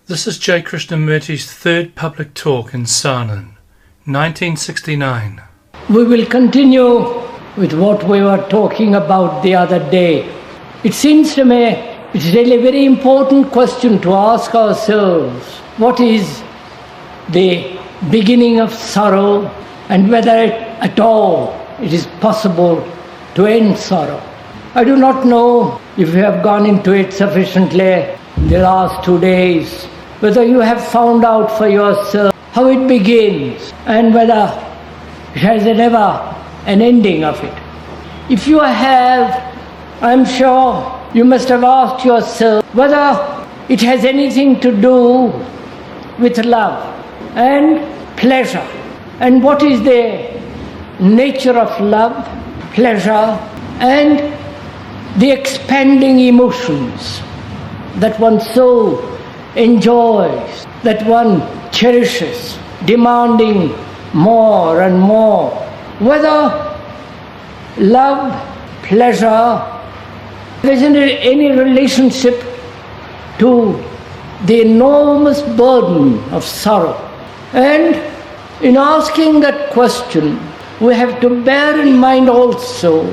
This is J. Krishnamurti's third public talk in Saanen, 1969. We will continue with what we were talking about the other day. It seems to me it's really a very important question to ask ourselves. What is the beginning of sorrow, and whether at all it is possible to end sorrow? I do not know if you have gone into it sufficiently in the last 2 days, whether you have found out for yourself how it begins and whether it has ever an ending of it. If you have, I'm sure you must have asked yourself whether it has anything to do with love and pleasure, and what is the nature of love, pleasure, and the expanding emotions that one so enjoys, that one cherishes, demanding more and more. Whether love, pleasure, there isn't any relationship to the enormous burden of sorrow. And in asking that question, we have to bear in mind also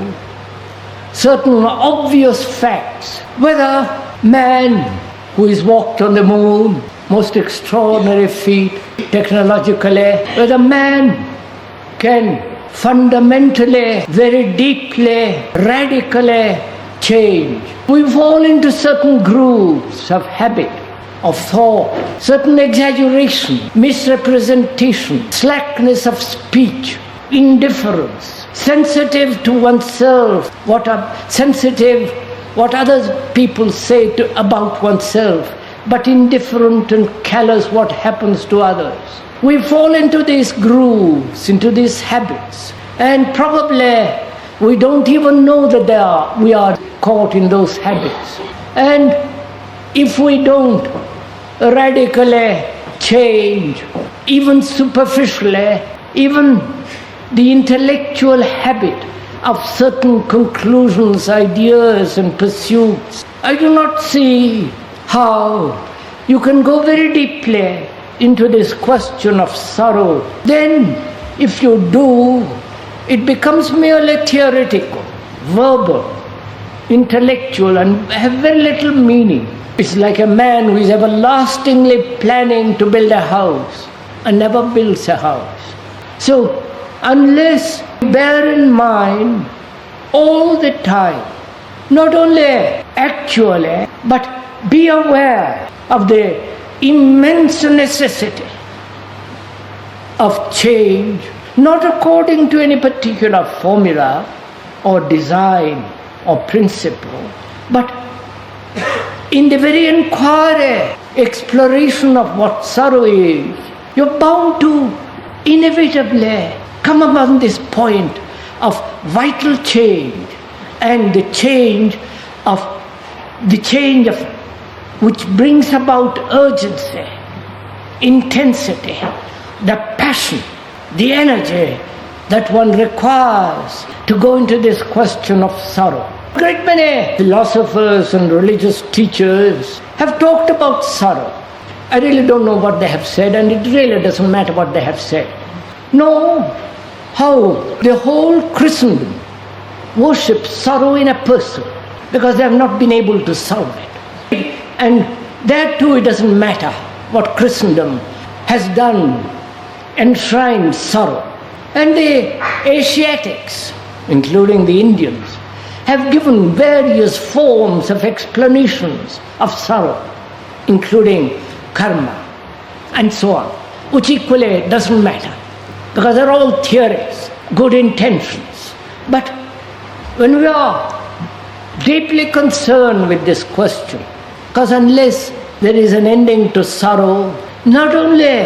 certain obvious facts. Whether man who has walked on the moon, most extraordinary feat technologically, whether man can fundamentally, very deeply, radically change. We fall into certain grooves of habit, of thought, certain exaggeration, misrepresentation, slackness of speech, indifference, sensitive to oneself, what other people say about oneself, but indifferent and callous what happens to others. We fall into these grooves, into these habits, and probably we don't even know that we are caught in those habits. And if we don't radically change, even superficially, even the intellectual habit of certain conclusions, ideas and pursuits, I do not see how you can go very deeply into this question of sorrow. Then, if you do, it becomes merely theoretical, verbal, intellectual, and have very little meaning. It's like a man who is everlastingly planning to build a house and never builds a house. So, unless you bear in mind all the time, not only actually, but be aware of the immense necessity of change, not according to any particular formula or design or principle, but in the very inquiry, exploration of what sorrow is, you're bound to inevitably come upon this point of vital change, and the change of which brings about urgency, intensity, the passion, the energy that one requires to go into this question of sorrow. A great many philosophers and religious teachers have talked about sorrow. I really don't know what they have said, and it really doesn't matter what they have said. No, how the whole Christendom worships sorrow in a person because they have not been able to solve it. And there too it doesn't matter what Christendom has done, enshrined sorrow. And the Asiatics, including the Indians, have given various forms of explanations of sorrow, including karma and so on, which equally doesn't matter, because they're all theories, good intentions. But when we are deeply concerned with this question, because unless there is an ending to sorrow, not only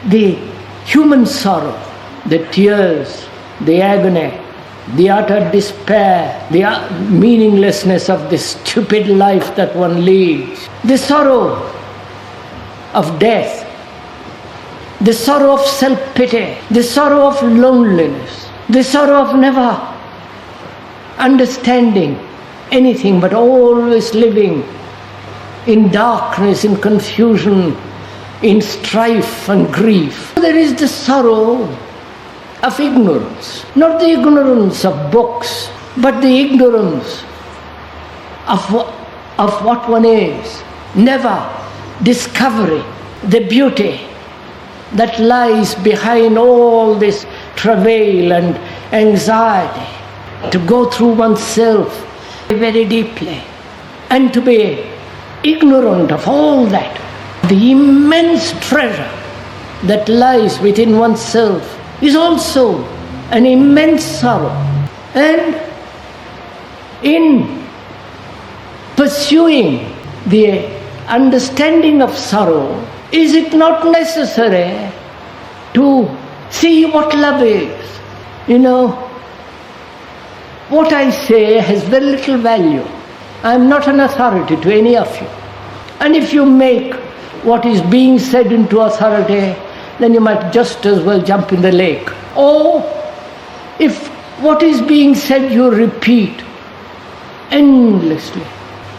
the human sorrow, the tears, the agony, the utter despair, the meaninglessness of this stupid life that one leads, the sorrow of death, the sorrow of self-pity, the sorrow of loneliness, the sorrow of never understanding anything but always living in darkness, in confusion, in strife and grief. There is the sorrow of ignorance, not the ignorance of books, but the ignorance of what one is, never discovering the beauty that lies behind all this travail and anxiety, to go through oneself very deeply and to be ignorant of all that. The immense treasure that lies within oneself is also an immense sorrow. And in pursuing the understanding of sorrow, is it not necessary to see what love is? What I say has very little value. I am not an authority to any of you. And if you make what is being said into authority, then you might just as well jump in the lake. Or if what is being said you repeat endlessly,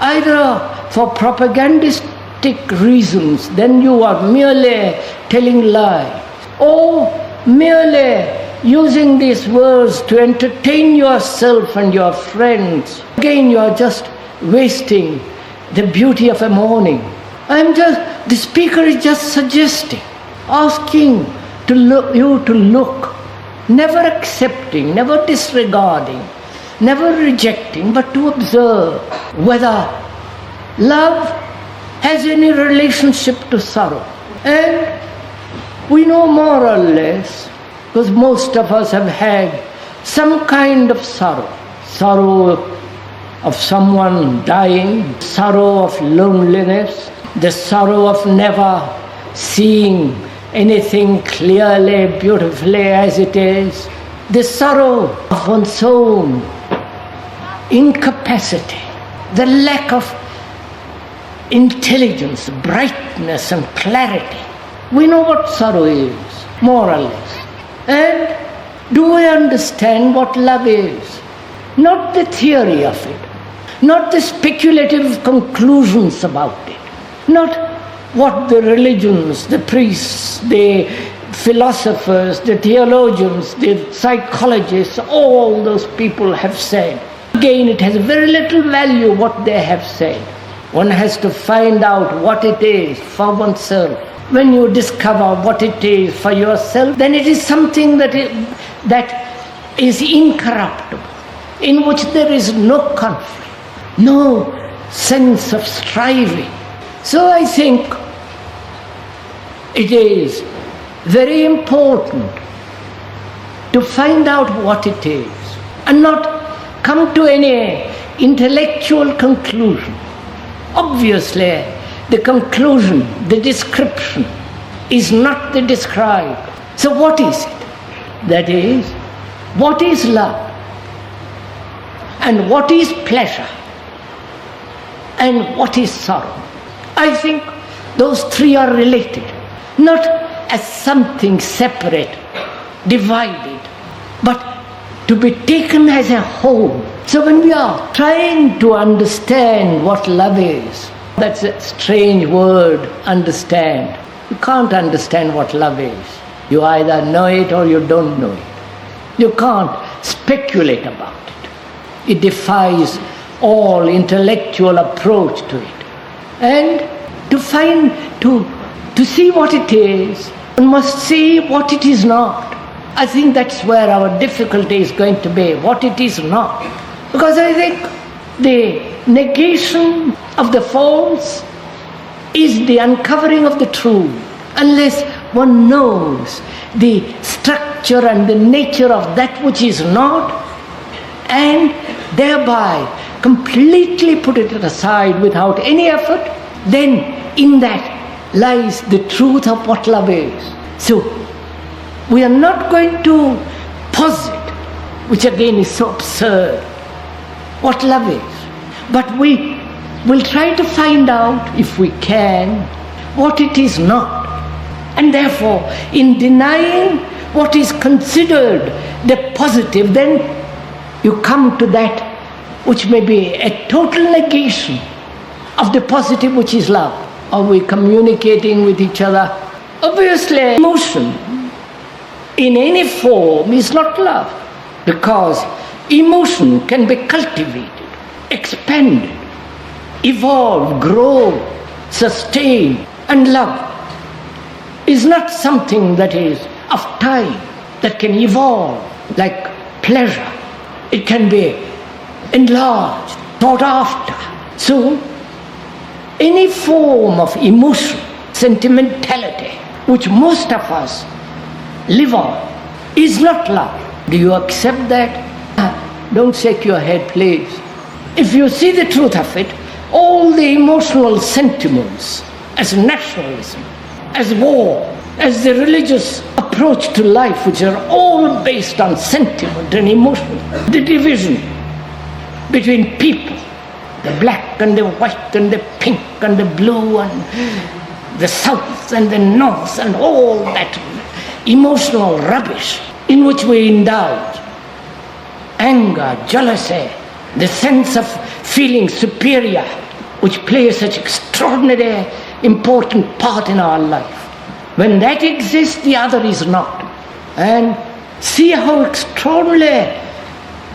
either for propagandistic reasons, then you are merely telling lies, or merely using these words to entertain yourself and your friends. Again, you are just wasting the beauty of a morning. The speaker is just suggesting, asking you to look, never accepting, never disregarding, never rejecting, but to observe whether love has any relationship to sorrow. And we know more or less, because most of us have had some kind of sorrow. Sorrow of someone dying, sorrow of loneliness, the sorrow of never seeing anything clearly, beautifully as it is, the sorrow of one's own incapacity, the lack of intelligence, brightness and clarity. We know what sorrow is, more or less. And do we understand what love is? Not the theory of it, not the speculative conclusions about it, not what the religions, the priests, the philosophers, the theologians, the psychologists, all those people have said. Again, it has very little value what they have said. One has to find out what it is for oneself. When you discover what it is for yourself, then it is something that is incorruptible, in which there is no conflict, no sense of striving. So I think it is very important to find out what it is and not come to any intellectual conclusion. Obviously, the conclusion, the description, is not the described. So what is it? That is, what is love? And what is pleasure? And what is sorrow? I think those three are related, not as something separate, divided, but to be taken as a whole. So when we are trying to understand what love is, that's a strange word, understand. You can't understand what love is. You either know it or you don't know it. You can't speculate about it. It defies all intellectual approach to it. And to see what it is, one must see what it is not. I think that's where our difficulty is going to be, what it is not. Because I think the negation of the false is the uncovering of the true. Unless one knows the structure and the nature of that which is not, and thereby completely put it aside without any effort, then in that lies the truth of what love is. So we are not going to posit, which again is so absurd, what love is. But we will try to find out, if we can, what it is not. And therefore, in denying what is considered the positive, then you come to that which may be a total negation of the positive which is love? Are we communicating with each other? Obviously, emotion in any form is not love, because emotion can be cultivated, expanded, evolve, grow, sustain, and love is not something that is of time, that can evolve like pleasure. It can be enlarged, sought after. So, any form of emotion, sentimentality, which most of us live on, is not love. Do you accept that? Don't shake your head, please. If you see the truth of it, all the emotional sentiments, as nationalism, as war, as the religious approach to life, which are all based on sentiment and emotion, the division between people, the black and the white and the pink and the blue and the south and the north and all that emotional rubbish in which we indulge, anger, jealousy, the sense of feeling superior, which plays such extraordinary important part in our life. When that exists, the other is not. And see how extraordinarily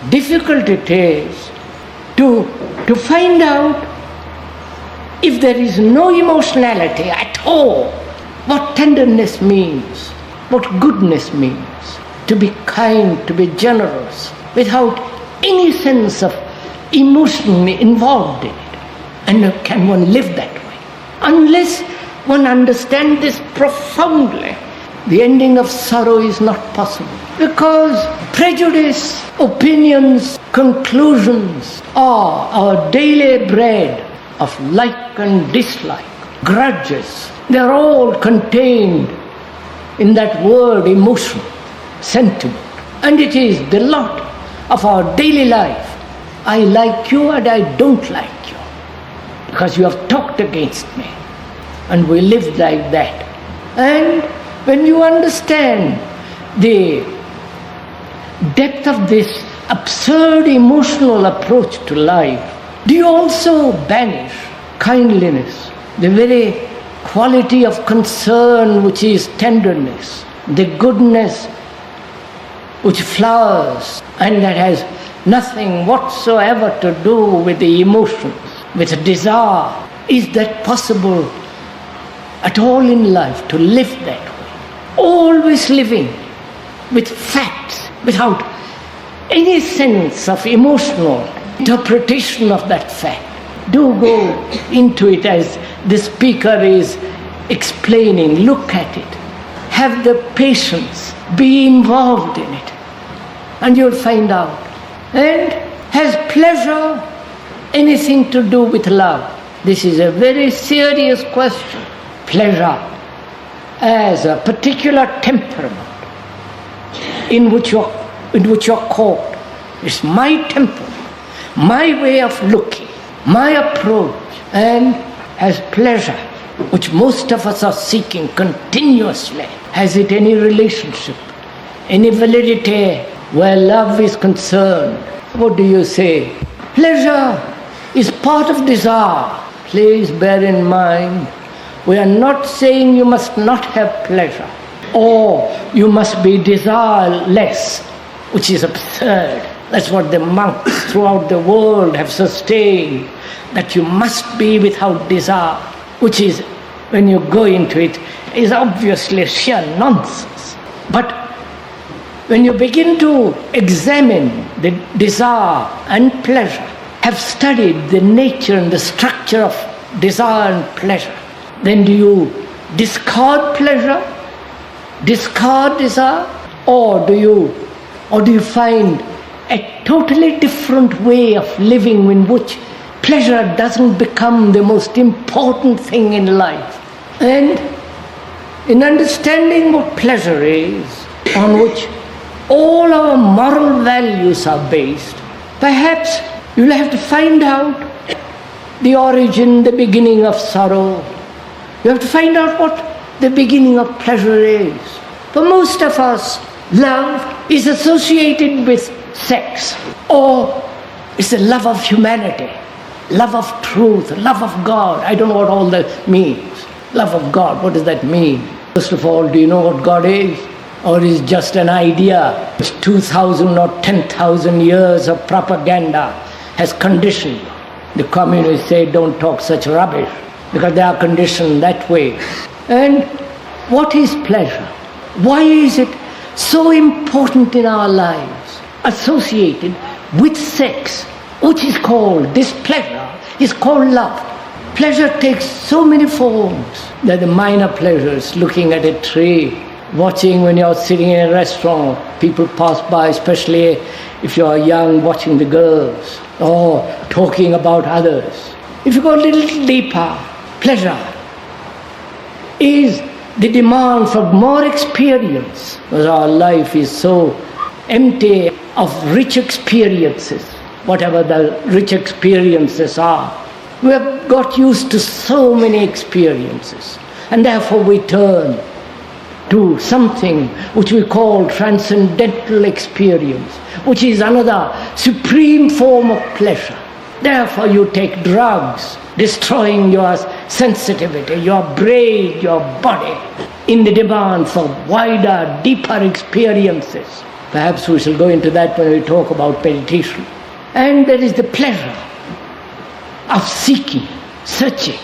difficult it is to find out, if there is no emotionality at all, what tenderness means, what goodness means, to be kind, to be generous, without any sense of emotion involved in it. And can one live that way? Unless one understands this profoundly, the ending of sorrow is not possible. Because prejudice, opinions, conclusions are our daily bread of like and dislike, grudges. They're all contained in that word emotion, sentiment. And it is the lot of our daily life. I like you and I don't like you, because you have talked against me. And we live like that. And when you understand the depth of this absurd emotional approach to life, do you also banish kindliness, the very quality of concern which is tenderness, the goodness which flowers and that has nothing whatsoever to do with the emotions, with a desire? Is that possible at all in life, to live that way? Always living with facts, without any sense of emotional interpretation of that fact. Do go into it as the speaker is explaining. Look at it. Have the patience. Be involved in it. And you'll find out. And has pleasure anything to do with love? This is a very serious question. Pleasure as a particular temperament in which you're caught. It's my temperament, my way of looking, my approach, and as pleasure, which most of us are seeking continuously. Has it any relationship, any validity where love is concerned? What do you say? Pleasure is part of desire. Please bear in mind, we are not saying you must not have pleasure or you must be desireless, which is absurd. That's what the monks throughout the world have sustained, that you must be without desire, which is, when you go into it, is obviously sheer nonsense. But when you begin to examine the desire and pleasure, have studied the nature and the structure of desire and pleasure, then do you discard pleasure, discard desire, or do you find a totally different way of living in which pleasure doesn't become the most important thing in life? And in understanding what pleasure is, on which all our moral values are based, perhaps you'll have to find out the origin, the beginning of sorrow. You have to find out what the beginning of pleasure is. For most of us, love is associated with sex, or it's the love of humanity. love of truth, love of God. I don't know what all that means. Love of God, what does that mean? First of all, do you know what God is? Or is it just an idea? It's 2,000 or 10,000 years of propaganda has conditioned. The communists say don't talk such rubbish because they are conditioned that way. And what is pleasure? Why is it so important in our lives? Associated with sex, which is called, this pleasure is called love. Pleasure takes so many forms. There are the minor pleasures, looking at a tree, watching when you're sitting in a restaurant, people pass by, especially if you're young, watching the girls, or talking about others. If you go a little deeper, pleasure is the demand for more experience, because our life is so empty of rich experiences, whatever the rich experiences are. We have got used to so many experiences, and therefore we turn to something which we call transcendental experience, which is another supreme form of pleasure. Therefore you take drugs, destroying your sensitivity, your brain, your body, in the demand for wider, deeper experiences. Perhaps we shall go into that when we talk about meditation. And there is the pleasure of seeking, searching,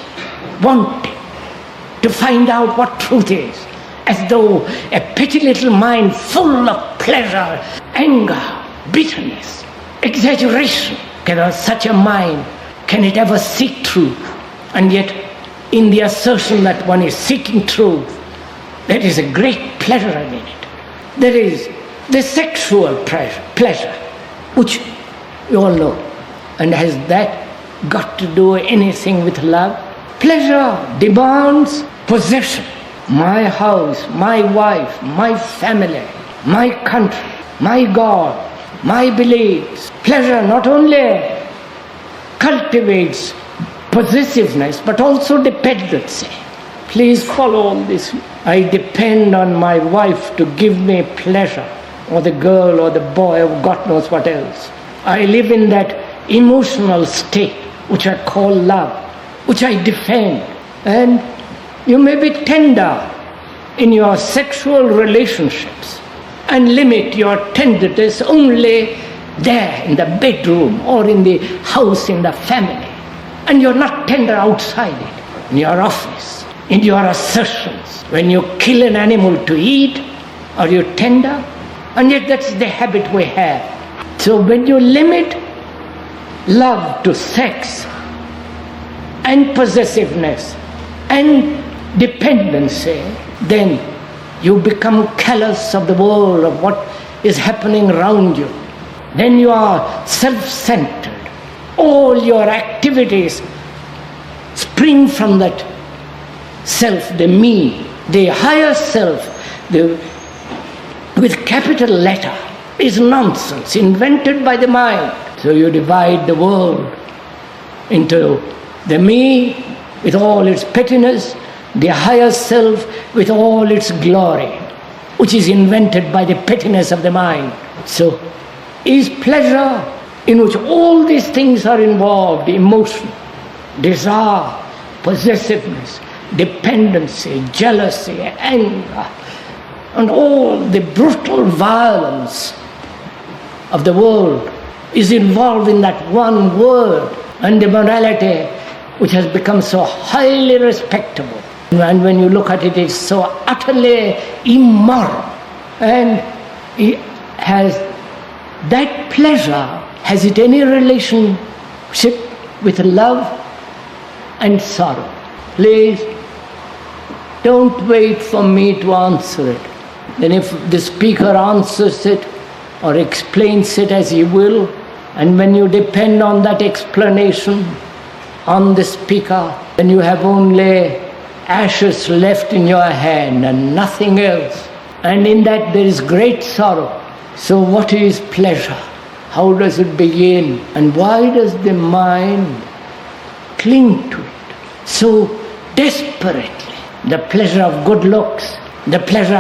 wanting to find out what truth is, as though a petty little mind full of pleasure, anger, bitterness, exaggeration. Can such a mind, can it ever seek truth? And yet, in the assertion that one is seeking truth, there is a great pleasure in it. There is the sexual pleasure, which you all know. And has that got to do anything with love? Pleasure demands possession. My house, my wife, my family, my country, my God, my beliefs. Pleasure not only cultivates possessiveness but also dependency. Please follow all this. I depend on my wife to give me pleasure, or the girl or the boy or God knows what else. I live in that emotional state which I call love, which I defend. And you may be tender in your sexual relationships and limit your tenderness only there in the bedroom or in the house, in the family. And you're not tender outside it, in your office, in your assertions. When you kill an animal to eat, are you tender? And yet that's the habit we have. So when you limit love to sex and possessiveness and dependency, then you become callous of the world, of what is happening around you. Then you are self-centered. All your activities spring from that self, the me, the higher self, with capital letter, is nonsense, invented by the mind. So you divide the world into the me with all its pettiness, the higher self with all its glory, which is invented by the pettiness of the mind. So is pleasure, in which all these things are involved, emotion, desire, possessiveness, dependency, jealousy, anger, and all the brutal violence of the world is involved in that one word, and the morality which has become so highly respectable. And when you look at it, it's so utterly immoral. And it has that pleasure, has it any relationship with love and sorrow? Please, don't wait for me to answer it. Then if the speaker answers it or explains it as he will, and when you depend on that explanation, on the speaker, then you have only ashes left in your hand and nothing else. And in that there is great sorrow. So what is pleasure? How does it begin? And why does the mind cling to it so desperately? The pleasure of good looks, the pleasure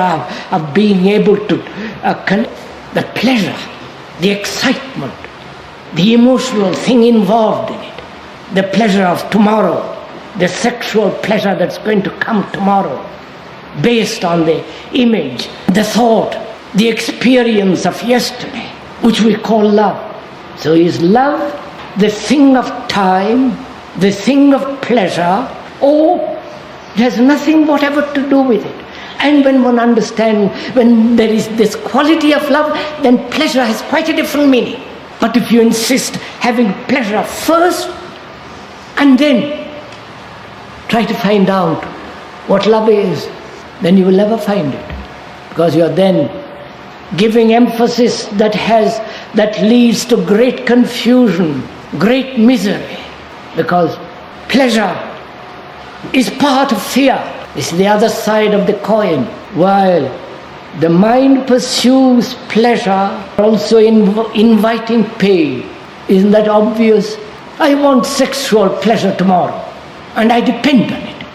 of being able to the pleasure, the excitement, the emotional thing involved in it. the pleasure of tomorrow, the sexual pleasure that's going to come tomorrow, based on the image, the thought, the experience of yesterday, which we call love. So is love the thing of time, the thing of pleasure, or it has nothing whatever to do with it? And when one understands, when there is this quality of love, then pleasure has quite a different meaning. But if you insist having pleasure first, and then try to find out what love is, then you will never find it. Because you are then giving emphasis that leads to great confusion, great misery. Because pleasure is part of fear. It's the other side of the coin. While the mind pursues pleasure, also inviting pain. Isn't that obvious? I want sexual pleasure tomorrow, and I depend on it.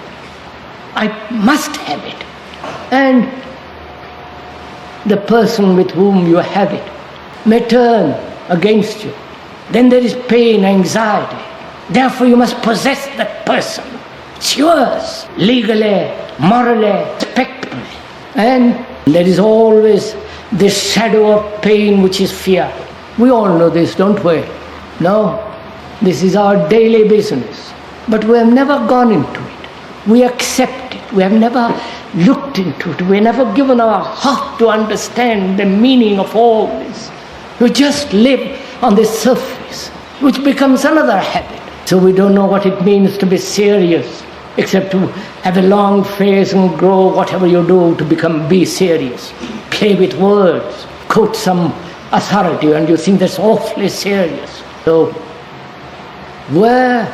I must have it. And the person with whom you have it may turn against you. Then there is pain, anxiety. Therefore you must possess that person. It's yours, legally, morally, respectably. And there is always this shadow of pain, which is fear. We all know this, don't we? No, this is our daily business. But we have never gone into it. We accept it. We have never looked into it. We have never given our heart to understand the meaning of all this. We just live on the surface, which becomes another habit. So we don't know what it means to be serious, except to have a long face and grow whatever you do to be serious. Play with words, quote some authority, and you think that's awfully serious. So where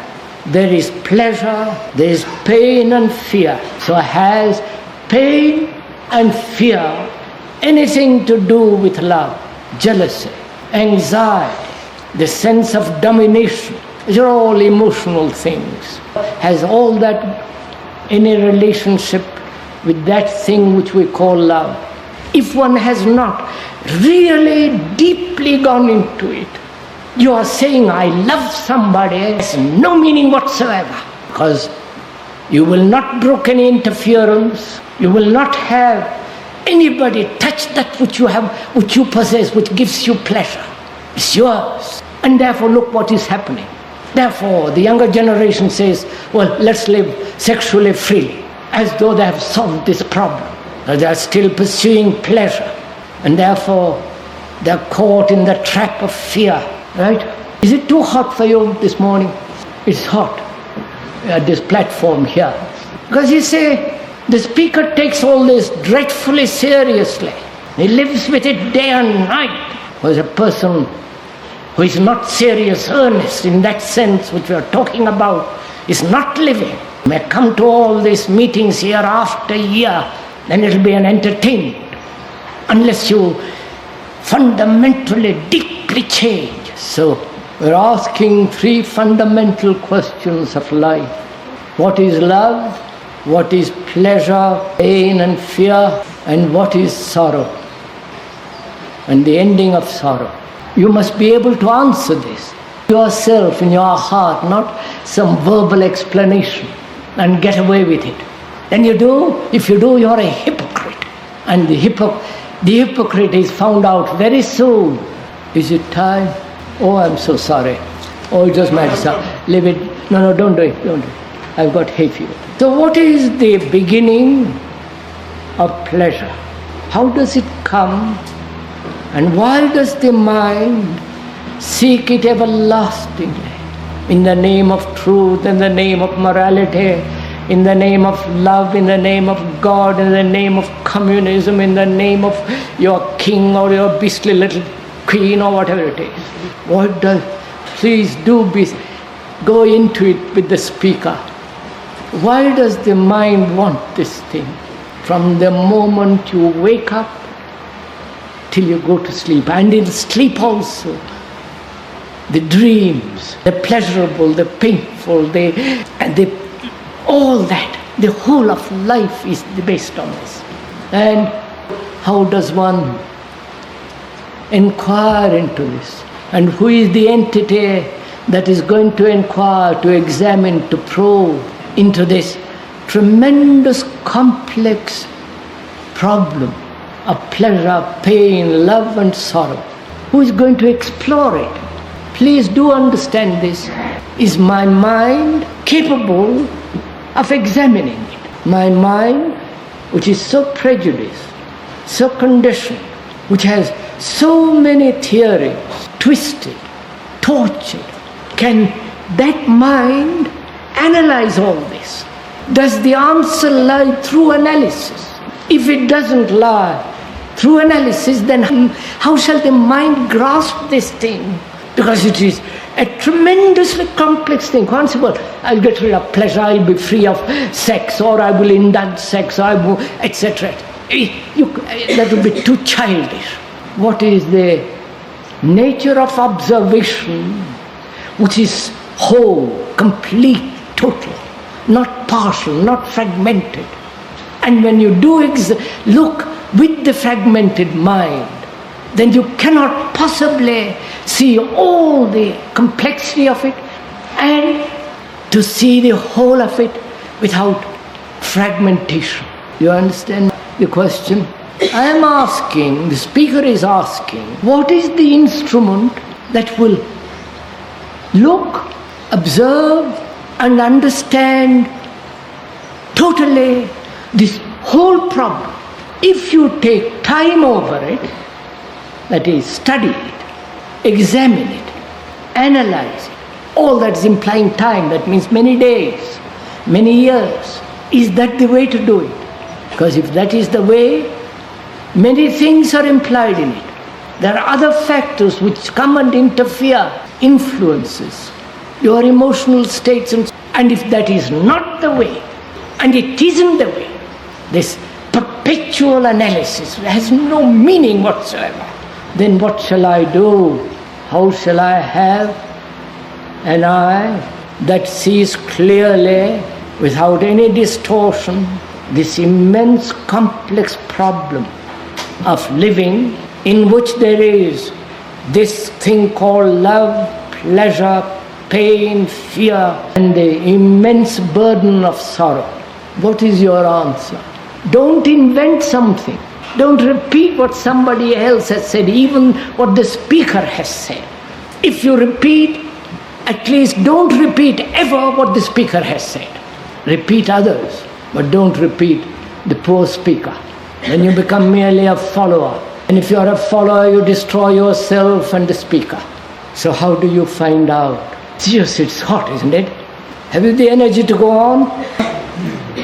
there is pleasure, there is pain and fear. So has pain and fear anything to do with love? Jealousy, anxiety, the sense of domination. These are all emotional things. Has all that any relationship with that thing which we call love? If one has not really deeply gone into it, you are saying, I love somebody, has no meaning whatsoever. Because you will not brook any interference, you will not have anybody touch that which you have, which you possess, which gives you pleasure. It's yours. And therefore look what is happening. Therefore the younger generation says, well, let's live sexually freely, as though they have solved this problem. But they are still pursuing pleasure. And therefore they are caught in the trap of fear. Right? Is it too hot for you this morning? It's hot at this platform here. Because you say, the speaker takes all this dreadfully seriously. He lives with it day and night. Whereas a person who is not serious, earnest in that sense which we are talking about, is not living. May come to all these meetings year after year, then it will be an entertainment. Unless you fundamentally, deeply change. So we're asking three fundamental questions of life. What is love? What is pleasure, pain and fear? And what is sorrow? And the ending of sorrow. You must be able to answer this yourself in your heart, not some verbal explanation, and get away with it. Then you do, if you do, you're a hypocrite. And the hypocrite is found out very soon. Is it time? Oh, I'm so sorry. Oh, it doesn't matter, sir. Leave it. No, don't do it. Don't do it. I've got hay fever. So what is the beginning of pleasure? How does it come? And why does the mind seek it everlastingly? In the name of truth, in the name of morality, in the name of love, in the name of God, in the name of communism, in the name of your king or your beastly little queen or whatever it is. Please do go into it with the speaker. Why does the mind want this thing? From the moment you wake up till you go to sleep, and in sleep also, the dreams, the pleasurable, the painful, all that, the whole of life is based on this. And how does one inquire into this? And who is the entity that is going to inquire, to examine, to probe into this tremendous complex problem of pleasure, pain, love and sorrow. Who is going to explore it? Please do understand this. Is my mind capable of examining it? My mind, which is so prejudiced, so conditioned, which has so many theories, twisted, tortured, can that mind analyze all this? Does the answer lie through analysis? If it doesn't lie through analysis, then how shall the mind grasp this thing? Because it is a tremendously complex thing. Once about, I'll get rid of pleasure, I'll be free of sex, or I will indulge sex, or I will, etc. That would be too childish. What is the nature of observation, which is whole, complete, total, not partial, not fragmented? And when you do look with the fragmented mind, then you cannot possibly see all the complexity of it and to see the whole of it without fragmentation. You understand the question? I am asking, the speaker is asking, what is the instrument that will look, observe and understand totally this whole problem? If you take time over it, that is, study it, examine it, analyze it, all that is implying time, that means many days, many years. Is that the way to do it? Because if that is the way, many things are implied in it. There are other factors which come and interfere, influences your emotional states, and if that is not the way, and it isn't the way, this perpetual analysis has no meaning whatsoever. Then what shall I do? How shall I have an eye that sees clearly, without any distortion, this immense complex problem of living, in which there is this thing called love, pleasure, pain, fear, and the immense burden of sorrow? What is your answer? Don't invent something. Don't repeat what somebody else has said, even what the speaker has said. If you repeat, at least don't repeat ever what the speaker has said. Repeat others, but don't repeat the poor speaker. Then you become merely a follower. And if you are a follower, you destroy yourself and the speaker. So how do you find out? Yes, it's hot, isn't it? Have you the energy to go on?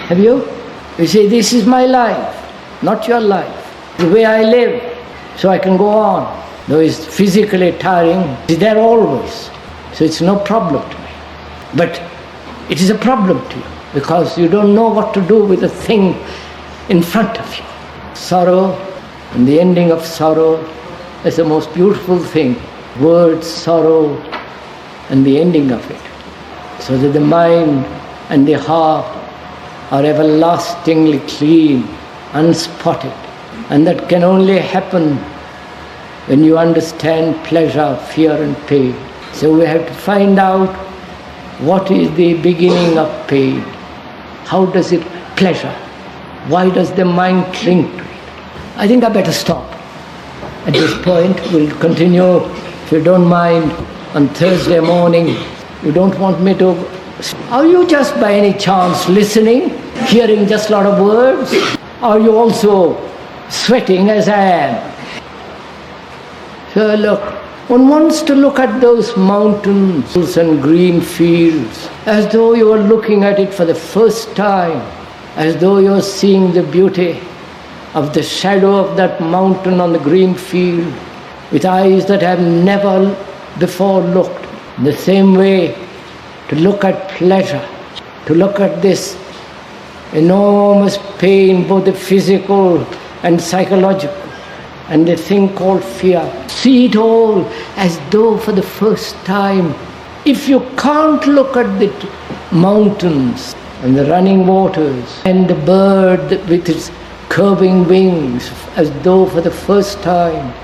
Have you? You say, this is my life, not your life. The way I live, so I can go on. Though it's physically tiring, it's there always. So it's no problem to me. But it is a problem to you, because you don't know what to do with the thing in front of you. Sorrow, and the ending of sorrow is the most beautiful thing. Words, sorrow, and the ending of it. So that the mind and the heart are everlastingly clean, unspotted. And that can only happen when you understand pleasure, fear and pain. So we have to find out what is the beginning of pain. How does it pleasure? Why does the mind cling to it? I think I better stop at this point. We'll continue, if you don't mind, on Thursday morning. You don't want me to... Are you just by any chance listening, hearing just a lot of words? Are you also sweating as I am? So look, one wants to look at those mountains and green fields as though you are looking at it for the first time, as though you are seeing the beauty of the shadow of that mountain on the green field with eyes that have never before looked. In the same way, to look at pleasure, to look at this enormous pain, both the physical and psychological, and the thing called fear. See it all as though for the first time. If you can't look at the mountains and the running waters and the bird with its curving wings as though for the first time,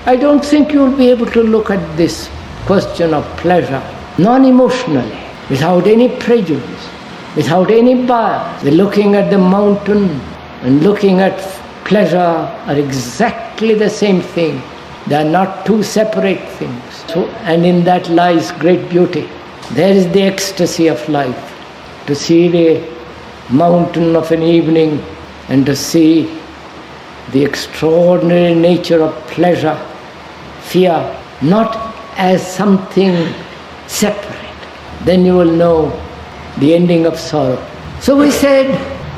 I don't think you'll be able to look at this question of pleasure non-emotionally, without any prejudice, without any bias. The looking at the mountain and looking at pleasure are exactly the same thing. They are not two separate things. So, and in that lies great beauty. There is the ecstasy of life. To see the mountain of an evening and to see the extraordinary nature of pleasure, fear, not as something separate. Then you will know the ending of sorrow. So we said,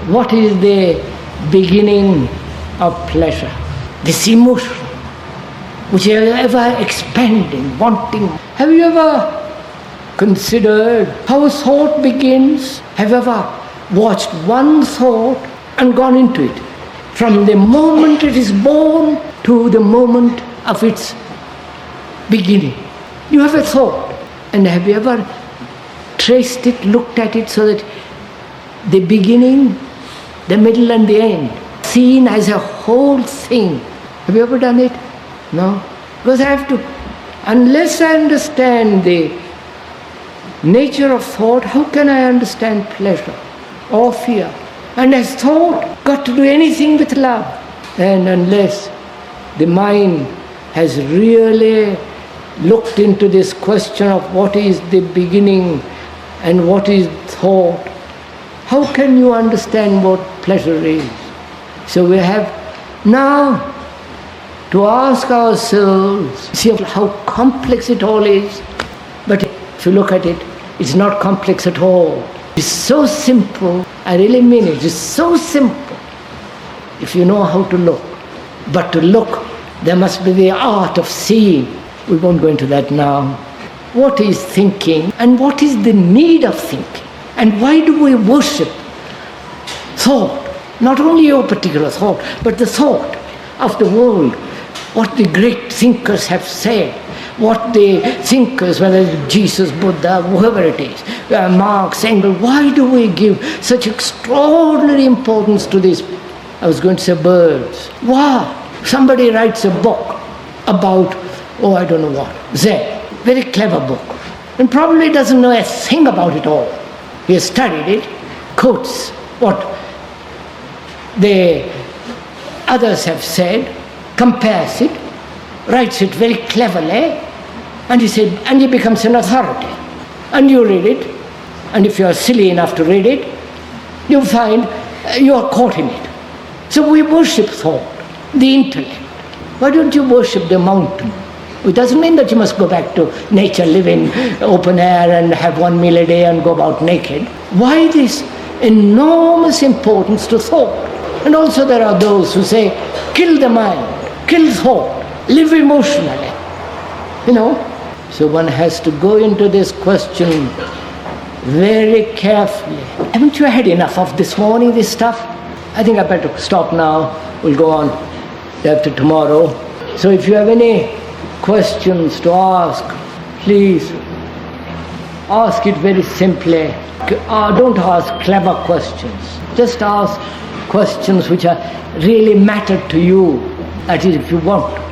what is the beginning of pleasure? This emotion, which is ever expanding, wanting. Have you ever considered how thought begins? Have you ever watched one thought and gone into it? From the moment it is born to the moment of its beginning. You have a thought. And have you ever traced it, looked at it so that the beginning, the middle and the end, seen as a whole thing? Have you ever done it? No? Because I have to, unless I understand the nature of thought, how can I understand pleasure or fear? And has thought got to do anything with love? And unless the mind has really looked into this question of what is the beginning and what is thought, how can you understand what pleasure is? So we have now to ask ourselves, see how complex it all is. But if you look at it, it's not complex at all. It's so simple, I really mean it, it's so simple if you know how to look. But to look, there must be the art of seeing. We won't go into that now. What is thinking and what is the need of thinking? And why do we worship thought? Not only your particular thought, but the thought of the world. What the great thinkers have said. What the thinkers, whether it's Jesus, Buddha, whoever it is, Marx, Engels, why do we give such extraordinary importance to this? I was going to say birds. Wow! Somebody writes a book about, I don't know what, Zen. Very clever book. And probably doesn't know a thing about it all. He has studied it, quotes what the others have said, compares it, writes it very cleverly, and he said, and he becomes an authority. And you read it, and if you are silly enough to read it, you find you are caught in it. So we worship thought, the intellect. Why don't you worship the mountain? It doesn't mean that you must go back to nature, live in open air and have one meal a day and go about naked. Why this enormous importance to thought? And also there are those who say, kill the mind, kill thought, live emotionally. So one has to go into this question very carefully. Haven't you had enough of this morning, this stuff? I think I better stop now. We'll go on after tomorrow. So if you have any questions to ask, please ask it very simply. Don't ask clever questions. Just ask questions which are really matter to you. That is, if you want.